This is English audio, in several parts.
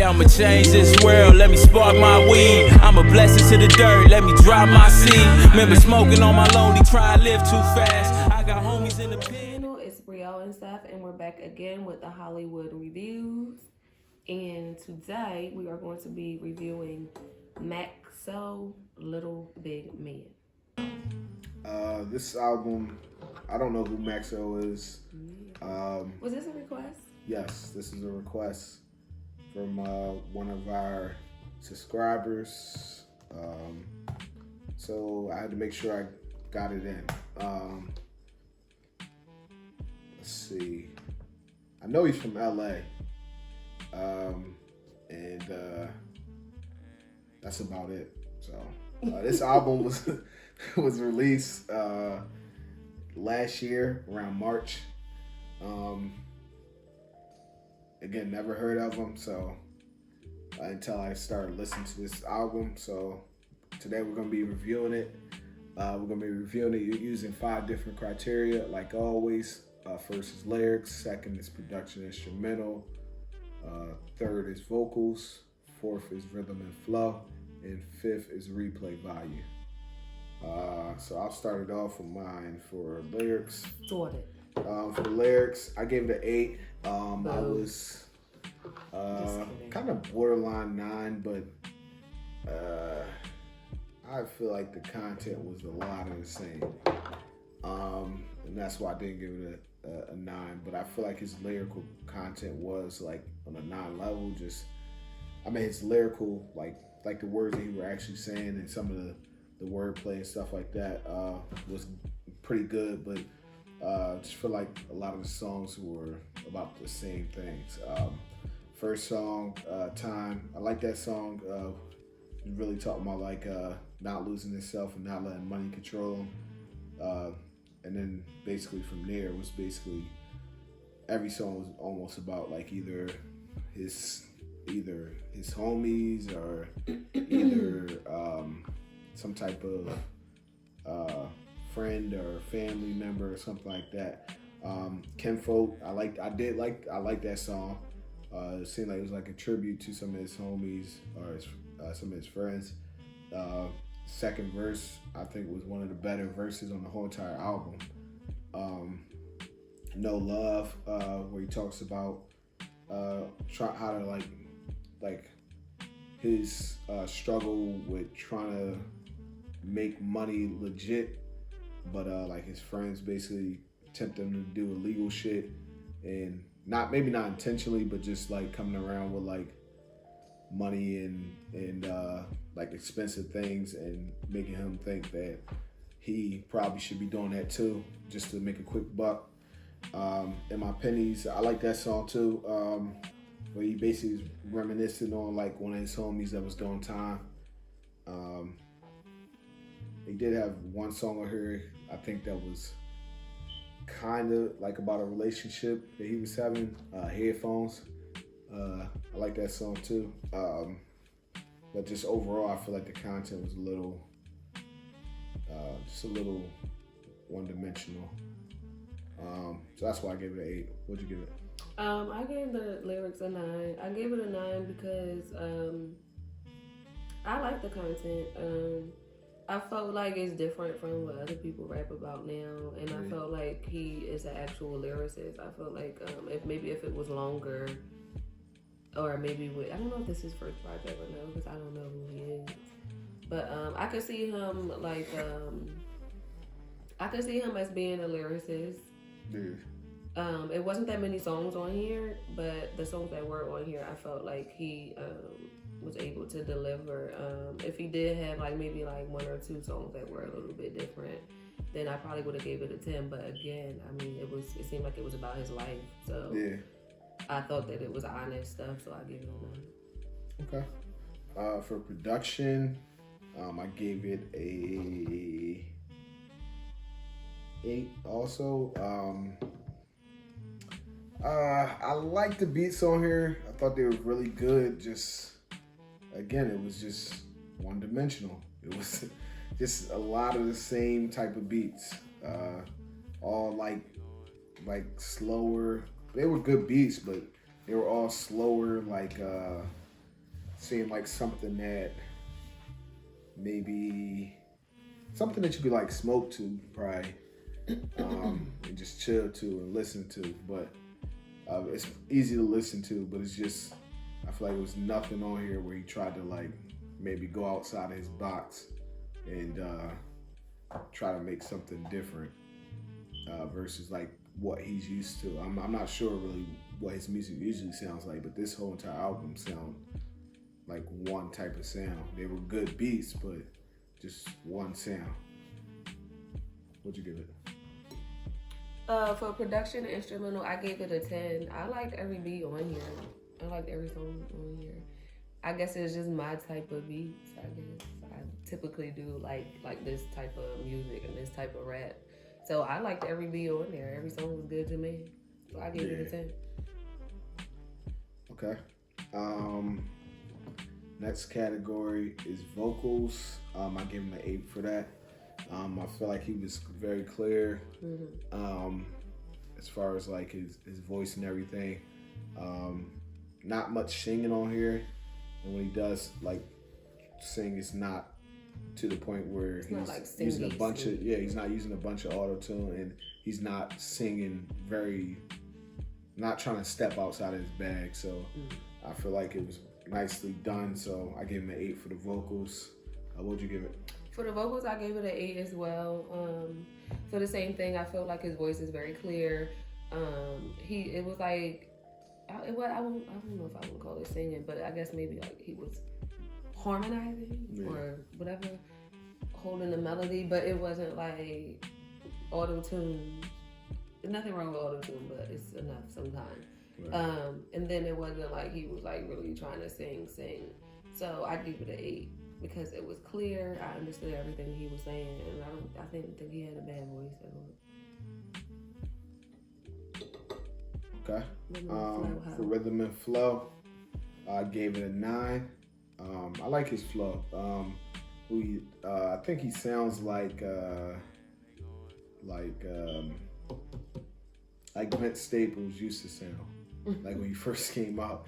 I'ma change this world, let me spark my weed. I'm a blessing to the dirt, let me drop my seed. Remember smoking on my lonely, try to live too fast. I got homies in the pen. It's Brielle and Seth, and we're back again with the Hollywood reviews. And today we are going to be reviewing Maxo Lil Big Man. This album, I don't know who Maxo is. Was this a request? Yes, this is a request from one of our subscribers. So I had to make sure I got it in. Let's see. I know he's from LA. And that's about it. So this album was released last year around March. Again, never heard of him, so until I started listening to this album. So today we're gonna be reviewing it. We're gonna be reviewing it using 5 different criteria, like always. First is lyrics, second is production instrumental, third is vocals, fourth is rhythm and flow, and fifth is replay value. So I'll start it off with mine for lyrics. Sorted. For the lyrics, I gave it an 8. I was kind of borderline 9, but I feel like the content was a lot of the same. And that's why I didn't give it a 9, but I feel like his lyrical content was like on a 9 level. Just, I mean, his lyrical, like the words that he were actually saying and some of the wordplay and stuff like that was pretty good, but just feel like a lot of the songs were about the same things. First song, Time, I like that song. It really talking about like not losing himself and not letting money control him. And then basically from there, it was basically every song was almost about like either his homies or either some type of friend or family member or something like that. Kinfolk, I like that song. It seemed like it was like a tribute to some of his homies or some of his friends. Second verse, I think, was one of the better verses on the whole entire album. No Love, where he talks about how to like his struggle with trying to make money legit, but like his friends basically tempt him to do illegal shit, and maybe not intentionally, but just like coming around with like money and like expensive things and making him think that he probably should be doing that too, just to make a quick buck. In My Pennies, I like that song too, where he basically is reminiscing on like one of his homies that was doing time. He did have one song on here, I think, that was kind of like about a relationship that he was having, Headphones. I like that song too. But just overall, I feel like the content was just a little one-dimensional. So that's why I gave it an 8. What'd you give it? I gave the lyrics a 9. I gave it a 9 because I like the content. I felt like it's different from what other people rap about now, and I felt like he is an actual lyricist. I felt like if it was longer, or maybe I don't know if this is his first project or no, because I don't know who he is. But I could see him as being a lyricist. Yeah. It wasn't that many songs on here, but the songs that were on here, I felt like he was able to deliver. If he did have like maybe like 1 or 2 songs that were a little bit different, then I probably would have gave it a 10. But again, I mean, it seemed like it was about his life, so Yeah. I thought that it was honest stuff, so I gave it a 9. Okay. For production, I gave it a 8 also. I like the beats on here. I thought they were really good. Just, again, it was just one-dimensional. It was just a lot of the same type of beats. All like slower. They were good beats, but they were all slower, like seem like something that maybe something that you could like smoke to, probably, and just chill to and listen to. But it's easy to listen to, but it's just I feel like there was nothing on here where he tried to like maybe go outside of his box and try to make something different versus like what he's used to. I'm not sure really what his music usually sounds like, but this whole entire album sound like one type of sound. They were good beats, but just one sound. What'd you give it? For production and instrumental, I gave it a 10. I liked every beat on here. I liked every song on here. I guess it's just my type of beats, I guess. I typically do like this type of music and this type of rap. So I liked every beat on there. Every song was good to me. So I gave it a 10. Okay. Next category is vocals. I gave him an 8 for that. I feel like he was very clear as far as like his voice and everything. Not much singing on here, and when he does like sing, it's not to the point where he's like using a bunch of he's not using a bunch of auto tune, and he's not singing not trying to step outside of his bag. So I feel like it was nicely done. So I gave him an 8 for the vocals. What'd you give it? For the vocals, I gave it an 8 as well. For the same thing, I felt like his voice is very clear. It was like, I don't know if I would call it singing, but I guess maybe like he was harmonizing or whatever, holding the melody, but it wasn't like auto-tune. There's nothing wrong with auto-tune, but it's enough sometimes. Right. And then it wasn't like he was like really trying to sing. So I give it an 8. Because it was clear, I understood everything he was saying, and I didn't think he had a bad voice at all. Okay. For rhythm and flow, I gave it a 9. I like his flow. I think he sounds like Vince Staples used to sound, like when he first came out,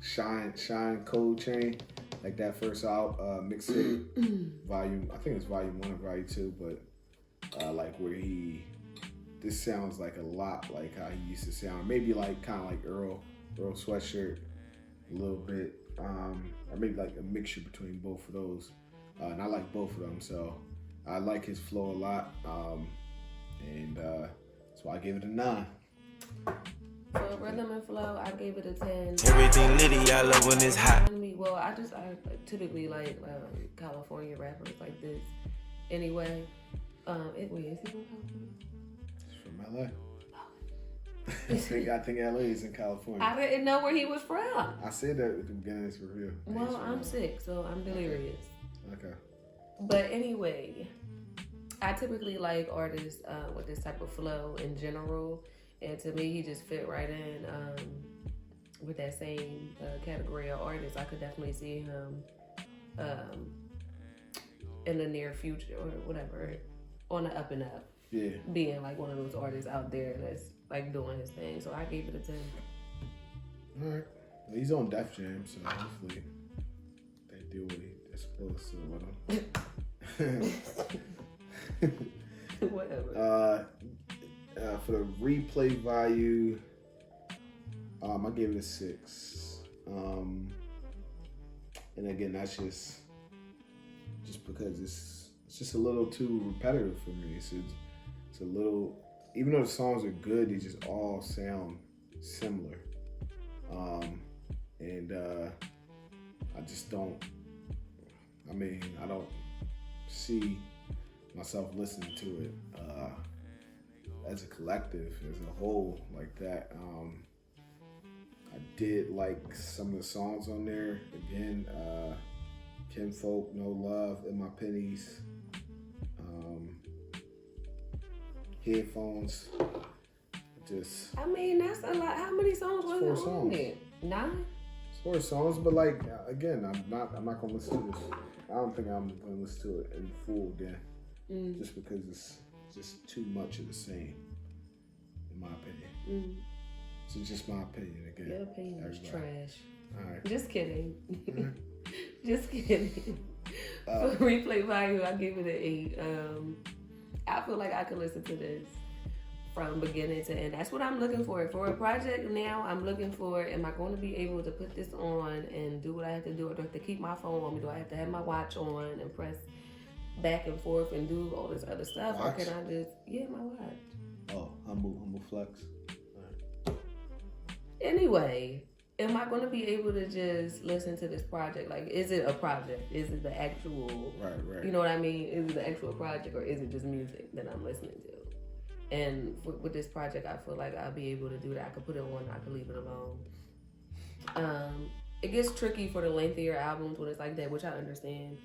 Shine Cold Chain, like that first out mixtape volume. I think it's volume 1 or volume 2, but like where this sounds like a lot like how he used to sound. Maybe like kind of like Earl Sweatshirt a little bit, or maybe like a mixture between both of those. And I like both of them, so I like his flow a lot. And so I gave it a 9. For rhythm and flow, I gave it a 10. Everything litty, I love when it's hot. Well, I typically like California rappers like this. Anyway, is he from California? He's from LA. I think LA is in California. I didn't know where he was from. I said that at the beginning of this review. Well, I'm sick, so I'm delirious. Okay. But anyway, I typically like artists with this type of flow in general. And to me, he just fit right in with that same category of artists. I could definitely see him in the near future or whatever, on the up and up. Yeah. Being like one of those artists out there that's like doing his thing. So I gave it a 10. All right. Well, he's on Def Jam, so hopefully they do what they're supposed to with him. Whatever. For the replay value, I gave it a 6. And again, that's just because it's just a little too repetitive for me. It's a little, even though the songs are good, they just all sound similar. And I just don't. I don't see myself listening to it as a collective, as a whole, like that. I did like some of the songs on there. Again, Kinfolk, No Love, In My Pennies, Headphones. That's a lot. How many songs was it on there? 9? It's 4 songs, but like again, I'm not gonna listen to this. I don't think I'm gonna listen to it in full again, just because it's just too much of the same, in my opinion. So just my opinion again. Your opinion is trash. All right. Just kidding. Mhm. Just kidding. For replay value, I give it an 8. I feel like I could listen to this from beginning to end. That's what I'm looking for. For a project now, I'm looking for, am I going to be able to put this on and do what I have to do? Or do I have to keep my phone on me? Do I have to have my watch on and press back and forth and do all this other stuff? Watch? Or can I just, my watch. Oh, humble flex. Anyway, am I going to be able to just listen to this project? Like, is it a project? Is it the actual, Right. you know what I mean? Is it the actual project or is it just music that I'm listening to? And with this project, I feel like I'll be able to do that. I could put it on, I could leave it alone. It gets tricky for the lengthier albums when it's like that, which I understand.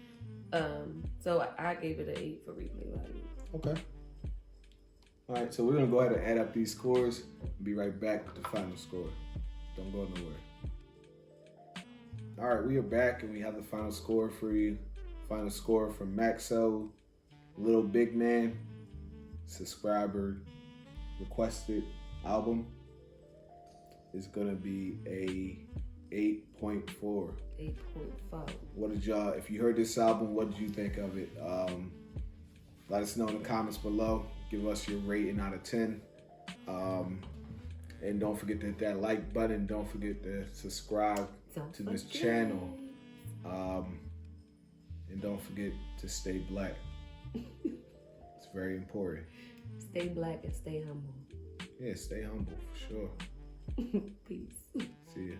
So I gave it an 8 for replay value. Okay. All right, so we're going to go ahead and add up these scores and be right back with the final score. Don't go nowhere. All right, we are back and we have the final score for you. Final score from Maxo Lil Big Man, subscriber requested album, is going to be a 8.4. 8.5. What did y'all, if you heard this album, what did you think of it? Let us know in the comments below. Give us your rating out of 10. And don't forget to hit that like button. Don't forget to subscribe to this channel. And don't forget to stay black. It's very important. Stay black and stay humble. Yeah, stay humble for sure. Peace. See ya.